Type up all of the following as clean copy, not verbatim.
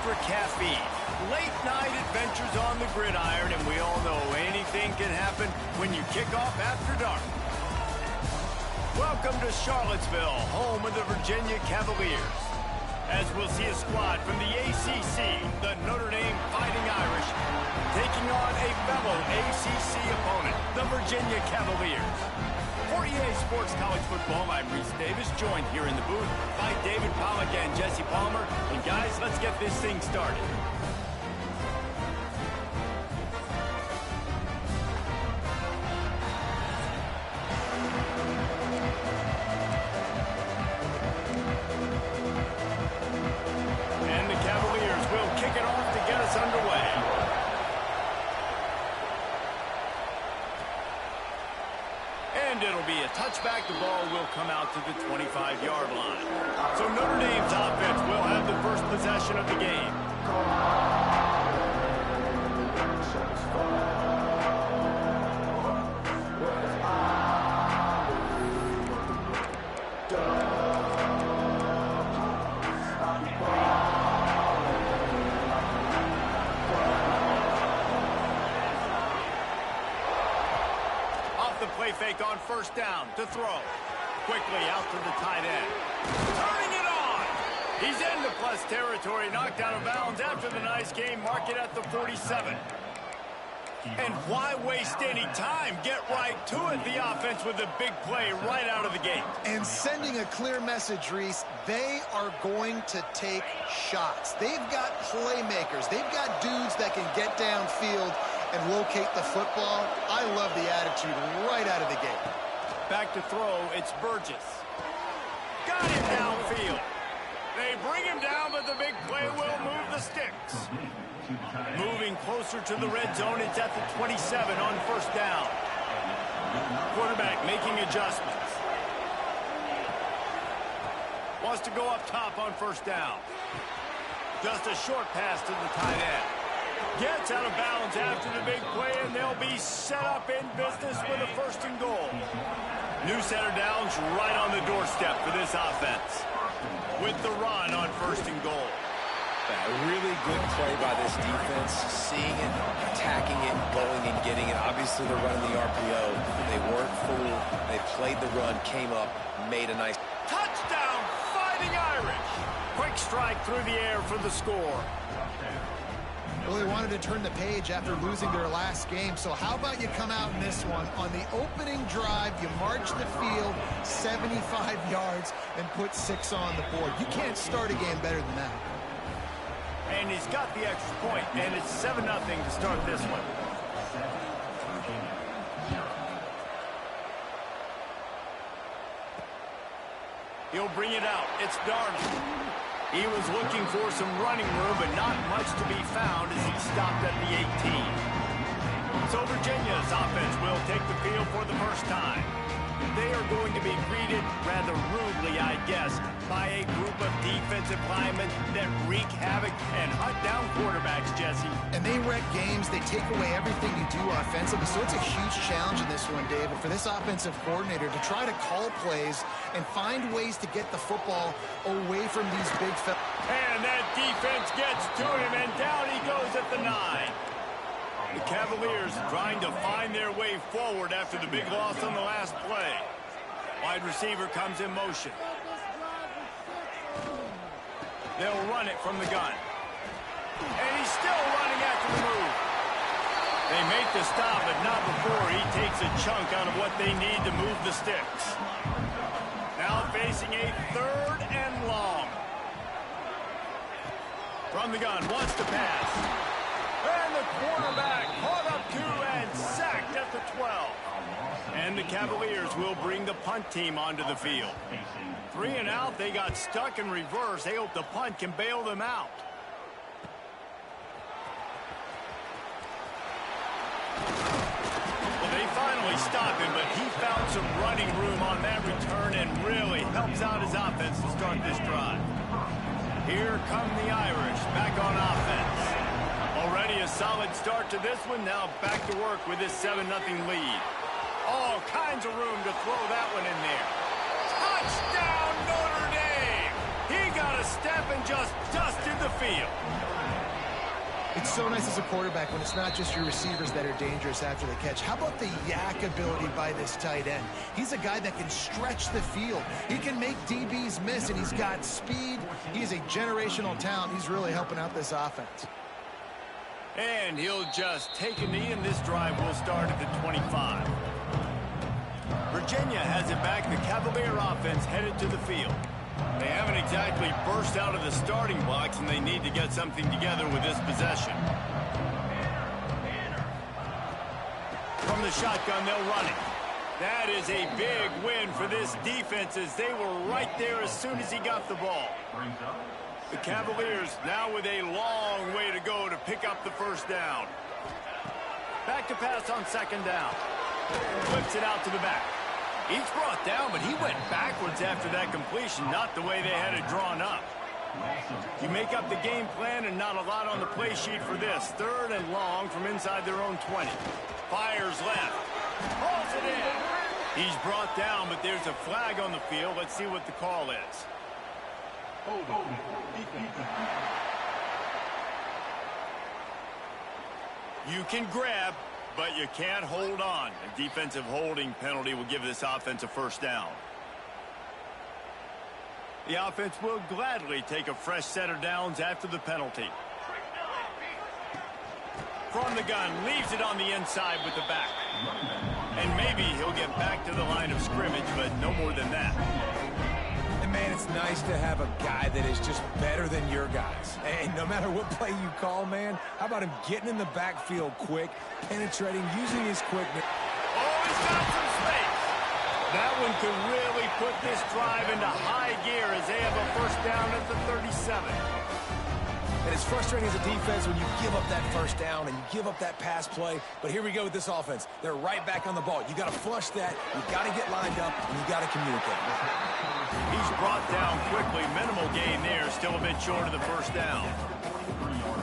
extra caffeine. Late night adventures on the gridiron, and we all know anything can happen when you kick off after dark. Welcome to Charlottesville, home of the Virginia Cavaliers. As we'll see a squad from the ACC, the Notre Dame Fighting Irish, taking on a fellow ACC opponent, the Virginia Cavaliers. For EA Sports College Football, I'm Reese Davis, joined here in the booth by David Pollack and Jesse Palmer. And guys, let's get this thing started. And the Cavaliers will kick it off to get us underway. And it'll be a touchback. The ball will come out to the 25-yard line. So Notre Dame's offense will have the first possession of the game. Play fake on first down to throw. Quickly out to the tight end. Turning it on. He's into plus territory, knocked out of bounds after the nice game. Mark it at the 47. And why waste any time? Get right to it. The offense with a big play right out of the gate. And sending a clear message, Reese, they are going to take shots. They've got playmakers. They've got dudes that can get downfield and locate the football. I love the attitude right out of the gate. Back to throw, it's Burgess. Got him downfield. They bring him down, but the big play will move the sticks. Moving closer to the red zone, it's at the 27 on first down. Quarterback making adjustments. Wants to go up top on first down. Just a short pass to the tight end. Gets out of bounds after the big play, and they'll be set up in business with a first and goal. New center downs right on the doorstep for this offense. With the run on first and goal. A really good play by this defense, seeing it, attacking it, going and getting it. Obviously, they're running the RPO. They weren't fooled. They played the run, came up, made a nice... Touchdown, Fighting Irish! Quick strike through the air for the score. Well, they wanted to turn the page after losing their last game, so how about you come out in this one? On the opening drive, you march the field 75 yards and put 6 on the board. You can't start a game better than that. And he's got the extra point, and it's 7-0 to start this one. He'll bring it out. It's Darnold. He was looking for some running room, but not much to be found as he stopped at the 18. So Virginia's offense will take the field for the first time. They are going to be greeted rather rudely, I guess, by a group of defensive linemen that wreak havoc and hunt down quarterbacks, Jesse. And they wreck games. They take away everything you do offensively. So it's a huge challenge in this one, David, for this offensive coordinator to try to call plays and find ways to get the football away from these big fellas. And that defense gets to him, and down he goes at the 9. The Cavaliers trying to find their way forward after the big loss on the last play. Wide receiver comes in motion. They'll run it from the gun. And he's still running after the move. They make the stop, but not before he takes a chunk out of what they need to move the sticks. Now facing a 3rd and long. From the gun, wants to pass. And the quarterback caught up to and sacked at the 12. And the Cavaliers will bring the punt team onto the field. 3 and out, they got stuck in reverse. They hope the punt can bail them out. Well, they finally stopped him, but he found some running room on that return and really helps out his offense to start this drive. Here come the Irish back on offense. Already a solid start to this one. Now back to work with this 7-0 lead. All kinds of room to throw that one in there. Touchdown, Notre Dame! He got a step and just dusted midfield. It's so nice as a quarterback when it's not just your receivers that are dangerous after the catch. How about the yak ability by this tight end? He's a guy that can stretch the field. He can make DBs miss, and he's got speed. He's a generational talent. He's really helping out this offense. And he'll just take a knee, and this drive will start at the 25. Virginia has it back. The Cavalier offense headed to the field. They haven't exactly burst out of the starting blocks, and they need to get something together with this possession. From the shotgun, they'll run it. That is a big win for this defense, as they were right there as soon as he got the ball. The Cavaliers now with a long way to go to pick up the first down. Back to pass on second down. Flips it out to the back. He's brought down, but he went backwards after that completion, not the way they had it drawn up. You make up the game plan, and not a lot on the play sheet for this. Third and long from inside their own 20. Fires left. Pulls it in. He's brought down, but there's a flag on the field. Let's see what the call is. You can grab, but you can't hold on. A defensive holding penalty will give this offense a first down. The offense will gladly take a fresh set of downs after the penalty. From the gun, leaves it on the inside with the back. And maybe he'll get back to the line of scrimmage, but no more than that. And man, it's nice to have a guy that is just better than your guys. And no matter what play you call, man, how about him getting in the backfield quick, penetrating, using his quickness. Oh, he's got some space. That one could really put this drive into high gear as they have a first down at the 37. And it's frustrating as a defense when you give up that first down and you give up that pass play. But here we go with this offense. They're right back on the ball. You got to flush that. You got to get lined up, and you got to communicate. He's brought down quickly. Minimal gain there. Still a bit short of the first down.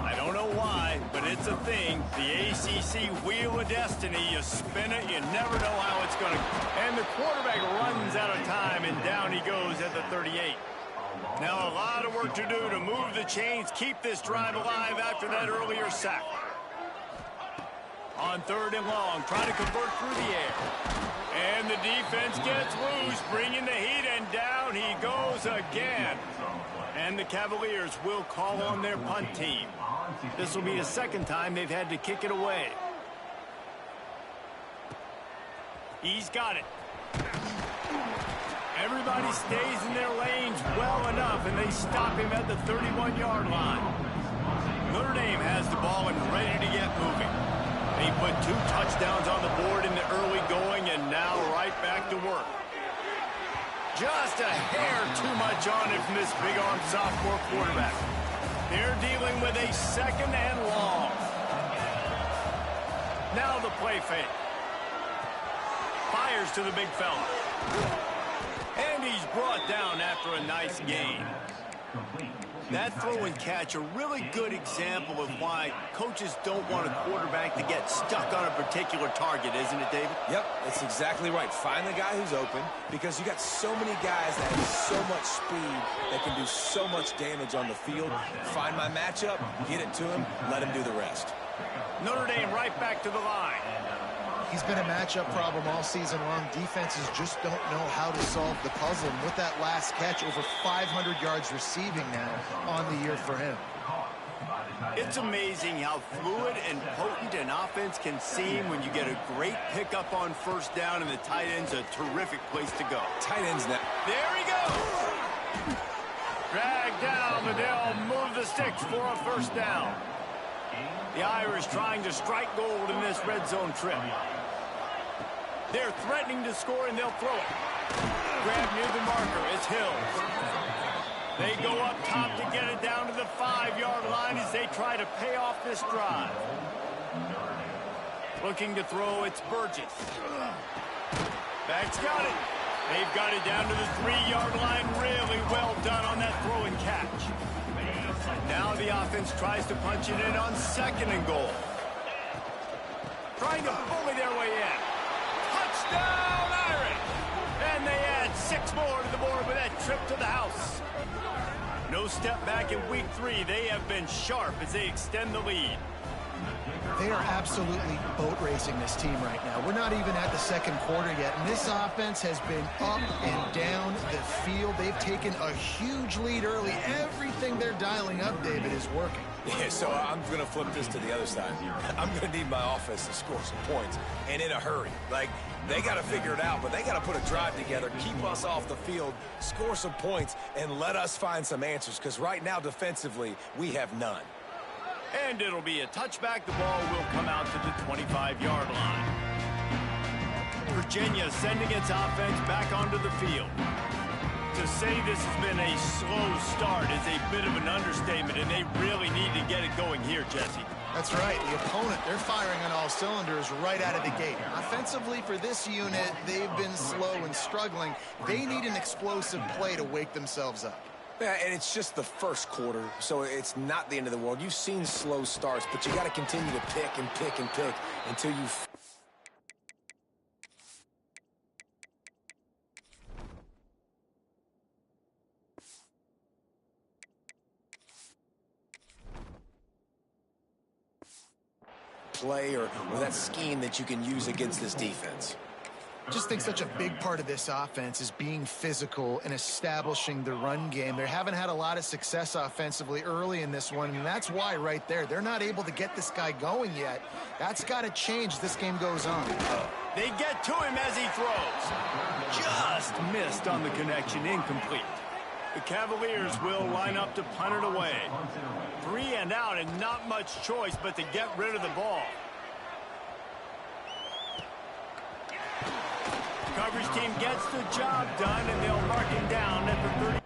I don't know why, but it's a thing. The ACC Wheel of Destiny. You spin it, you never know how it's going to. And the quarterback runs out of time, and down he goes at the 38. Now a lot of work to do to move the chains, keep this drive alive after that earlier sack. On third and long, trying to convert through the air. And the defense gets loose, bringing the heat, and down he goes again. And the Cavaliers will call on their punt team. This will be the second time they've had to kick it away. He's got it. Everybody stays in their lanes well enough, and they stop him at the 31-yard line. Notre Dame has the ball and ready to get moving. They put 2 touchdowns on the board in the early going, and now right back to work. Just a hair too much on it from this big-arm sophomore quarterback. They're dealing with a second and long. Now the play fake. Fires to the big fella. And he's brought down after a nice gain. That throw and catch, a really good example of why coaches don't want a quarterback to get stuck on a particular target, isn't it, David? Yep, that's exactly right. Find the guy who's open, because you got so many guys that have so much speed that can do so much damage on the field. Find my matchup, get it to him, let him do the rest. Notre Dame right back to the line. He's been a matchup problem all season long. Defenses just don't know how to solve the puzzle. And with that last catch, over 500 yards receiving now on the year for him. It's amazing how fluid and potent an offense can seem when you get a great pickup on first down, and the tight end's a terrific place to go. Tight ends now. There he goes. Dragged down, but they'll move the sticks for a first down. The Irish trying to strike gold in this red zone trip. They're threatening to score, and they'll throw it. Grab near the marker. It's Hills. They go up top to get it down to the 5-yard line as they try to pay off this drive. Looking to throw, it's Burgess. Back's got it. They've got it down to the 3-yard line. Really well done on that throw and catch. Now the offense tries to punch it in on second and goal. Trying to bully their way in. Touchdown, Irish! And they add 6 more to the board with that trip to the house. No step back in week 3. They have been sharp as they extend the lead. They are absolutely boat racing this team right now. We're not even at the second quarter yet, and this offense has been up and down the field. They've taken a huge lead early. Everything they're dialing up, David, is working. Yeah, so I'm going to flip this to the other side. I'm going to need my offense to score some points, and in a hurry. Like, they got to figure it out, but they got to put a drive together, keep us off the field, score some points, and let us find some answers, because right now, defensively, we have none. And it'll be a touchback. The ball will come out to the 25-yard line. Virginia sending its offense back onto the field. To say this has been a slow start is a bit of an understatement, and they really need to get it going here, Jesse. That's right. The opponent, they're firing on all cylinders right out of the gate. Offensively, for this unit, they've been slow and struggling. They need an explosive play to wake themselves up. Yeah, and it's just the first quarter, so it's not the end of the world. You've seen slow starts, but you got to continue to pick and pick and pick until you... play or that scheme that you can use against this defense. I just think such a big part of this offense is being physical and establishing the run game. They haven't had a lot of success offensively early in this one, and that's why right there, they're not able to get this guy going yet. That's got to change as this game goes on. They get to him as he throws. Just missed on the connection, incomplete. The Cavaliers will line up to punt it away. 3 and out, and not much choice but to get rid of the ball. Coverage team gets the job done, and they'll mark him down at the 30.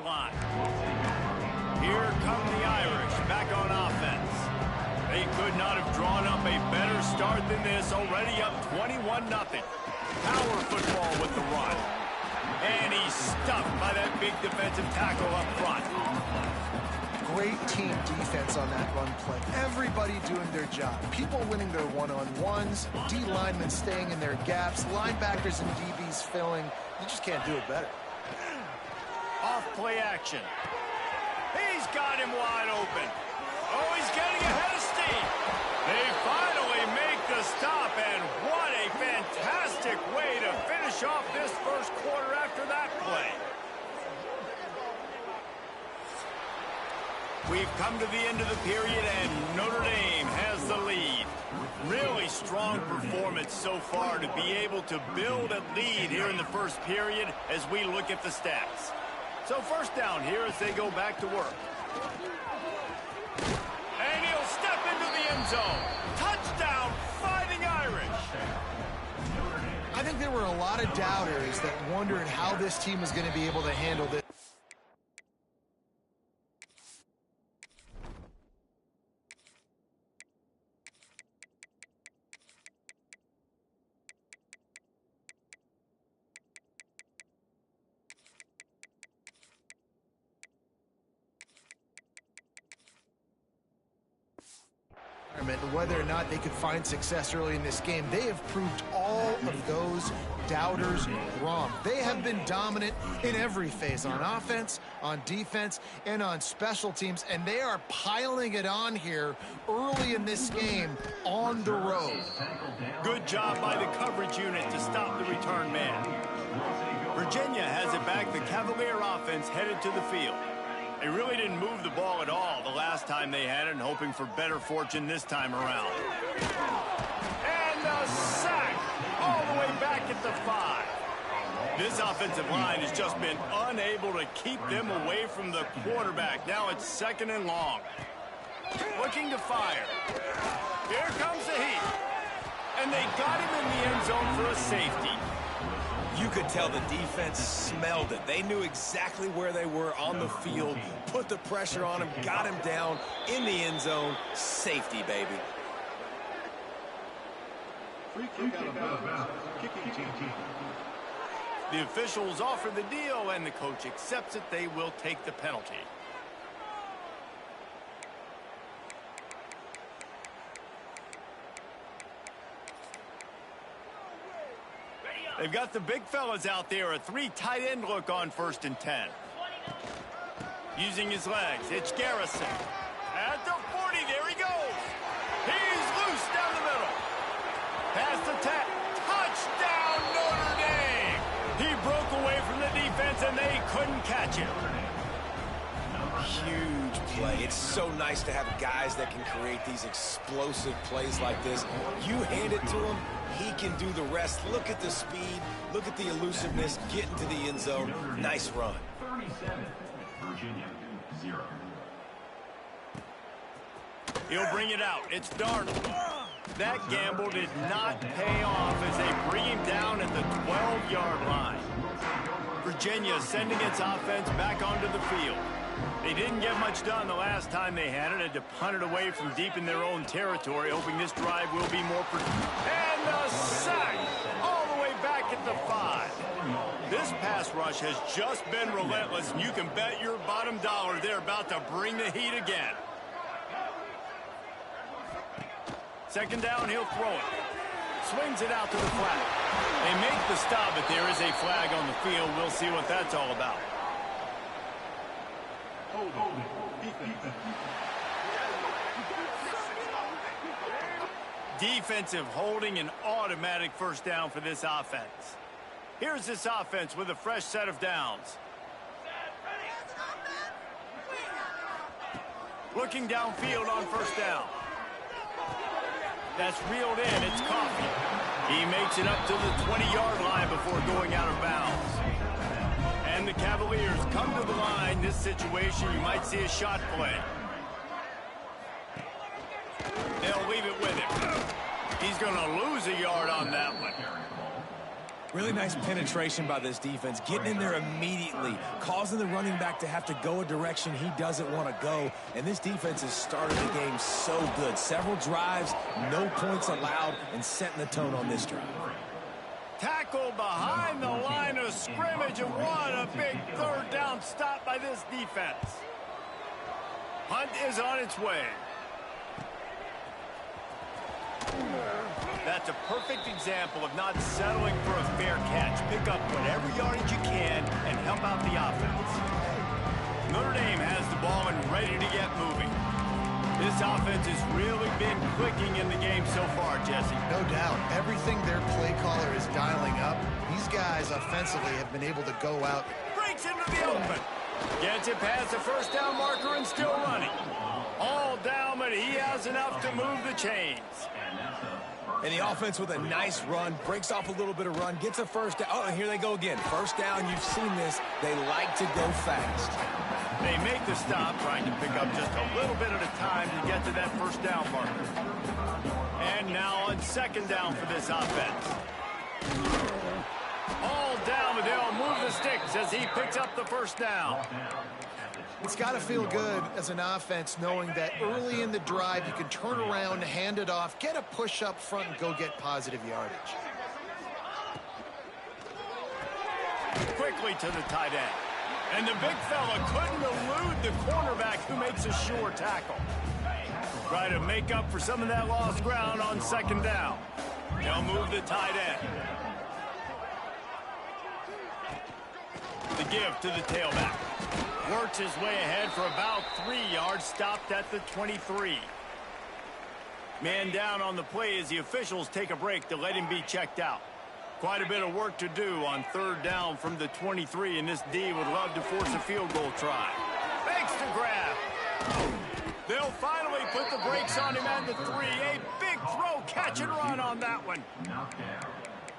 Line. Here come the Irish back on offense. They could not have drawn up a better start than this, already up 21-0. Power football with the run. And he's stuffed by that big defensive tackle up front. Great team defense on that run play. Everybody doing their job. People winning their one-on-ones, D linemen staying in their gaps, linebackers and DBs filling. You just can't do it better. Off-play action. He's got him wide open. Oh, he's getting ahead of steam. They finally make the stop, and what a fantastic way to finish off this first quarter after that play. We've come to the end of the period, and Notre Dame has the lead. Really strong performance so far to be able to build a lead here in the first period as we look at the stats. So first down here as they go back to work. And he'll step into the end zone. Touchdown, Fighting Irish. I think there were a lot of doubters that wondered how this team was going to be able to handle this. Whether or not they could find success early in this game, they have proved all of those doubters wrong. They have been dominant in every phase, on offense, on defense, and on special teams, and they are piling it on here early in this game on the road. Good job by the coverage unit to stop the return man. Virginia has it back. The Cavalier offense headed to the field. They really didn't move the ball at all the last time they had it, and hoping for better fortune this time around. And the sack all the way back at the 5. This offensive line has just been unable to keep them away from the quarterback. Now it's 2nd and long. Looking to fire. Here comes the heat. And they got him in the end zone for a safety. You could tell the defense smelled it. They knew exactly where they were on the field, put the pressure on him, got him down in the end zone. Safety, baby. Free kick out of bounds. Kicking team. The officials offer the deal, and the coach accepts it. They will take the penalty. They've got the big fellas out there. A 3 tight end look on 1st and 10. Using his legs, it's Garrison. At the 40, there he goes. He's loose down the middle. Pass attack. Touchdown, Notre Dame. He broke away from the defense, and they couldn't catch him. Huge play. It's so nice to have guys that can create these explosive plays like this. You hand it to him, he can do the rest. Look at the speed. Look at the elusiveness. Get into the end zone. Nice run. 37, Virginia, 0. He'll bring it out. It's Darnold. That gamble did not pay off as they bring him down at the 12-yard line. Virginia sending its offense back onto the field. They didn't get much done the last time they had it. Had to punt it away from deep in their own territory, hoping this drive will be more and the sack all the way back at the 5. This pass rush has just been relentless, and you can bet your bottom dollar they're about to bring the heat again. 2nd down, he'll throw it. Swings it out to the flat. They make the stop, but there is a flag on the field. We'll see what that's all about. Defensive holding, an automatic 1st down for this offense. Here's this offense with a fresh set of downs. Looking downfield on 1st down. That's reeled in. It's Coffee. He makes it up to the 20-yard line before going out of bounds. And the Cavaliers come to the line. This situation, you might see a shot play. They'll leave it with him. He's going to lose a yard on that one. Really nice penetration by this defense, getting in there immediately, causing the running back to have to go a direction he doesn't want to go. And this defense has started the game so good. Several drives, no points allowed, and setting the tone on this drive. Tackle behind the line of scrimmage, and what a big 3rd down stop by this defense. Hunt is on its way. That's a perfect example of not settling for a fair catch. Pick up whatever yardage you can and help out the offense. Notre Dame has the ball and ready to get moving. This offense has really been clicking in the game so far, Jesse. No doubt. Everything their play caller is dialing up, these guys offensively have been able to go out. Breaks into the open. Gets it past the 1st down marker and still running. All down, but he has enough to move the chains. And the offense with a nice run, breaks off a little bit of run, gets a 1st down. Oh, and here they go again. 1st down, you've seen this. They like to go fast. They make the stop, trying to pick up just a little bit at a time to get to that 1st down marker. And now on 2nd down for this offense. All down, but they'll move the sticks as he picks up the 1st down. It's got to feel good as an offense knowing that early in the drive you can turn around, hand it off, get a push up front, and go get positive yardage. Quickly to the tight end. And the big fella couldn't elude the cornerback who makes a sure tackle. Try to make up for some of that lost ground on 2nd down. They'll move the tight end. The give to the tailback. Works his way ahead for about 3 yards, stopped at the 23. Man down on the play as the officials take a break to let him be checked out. Quite a bit of work to do on 3rd down from the 23, and this D would love to force a field goal try. Fakes to grab. They'll finally put the brakes on him at the 3. A big throw, catch and run on that one.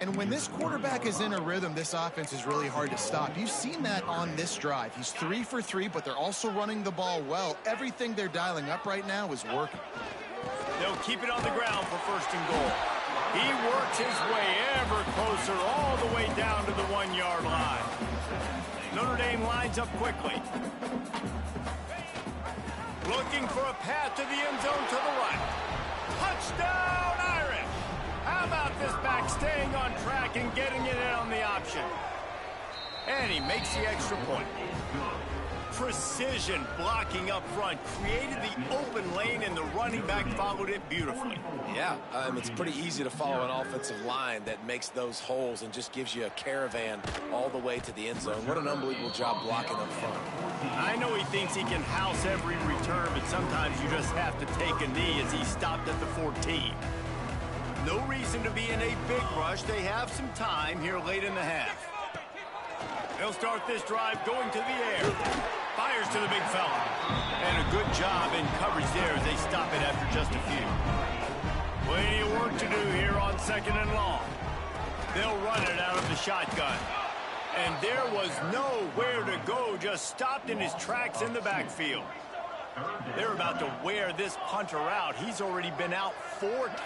And when this quarterback is in a rhythm, this offense is really hard to stop. You've seen that on this drive. He's 3 for 3, but they're also running the ball well. Everything they're dialing up right now is working. They'll keep it on the ground for 1st and goal. He works his way ever closer all the way down to the 1-yard line. Notre Dame lines up quickly. Looking for a path to the end zone to the right. Touchdown, Irish! How about this back staying on track and getting it in on the option? And he makes the extra point. Precision blocking up front created the open lane, and the running back followed it beautifully. Yeah, it's pretty easy to follow an offensive line that makes those holes and just gives you a caravan all the way to the end zone. What an unbelievable job blocking up front. I know he thinks he can house every return, but sometimes you just have to take a knee as he stopped at the 14. No reason to be in a big rush. They have some time here late in the half. They'll start this drive going to the air. Fires to the big fella. And a good job in coverage there as they stop it after just a few. Plenty of work to do here on 2nd and long. They'll run it out of the shotgun. And there was nowhere to go, just stopped in his tracks in the backfield. They're about to wear this punter out. He's already been out 4 times.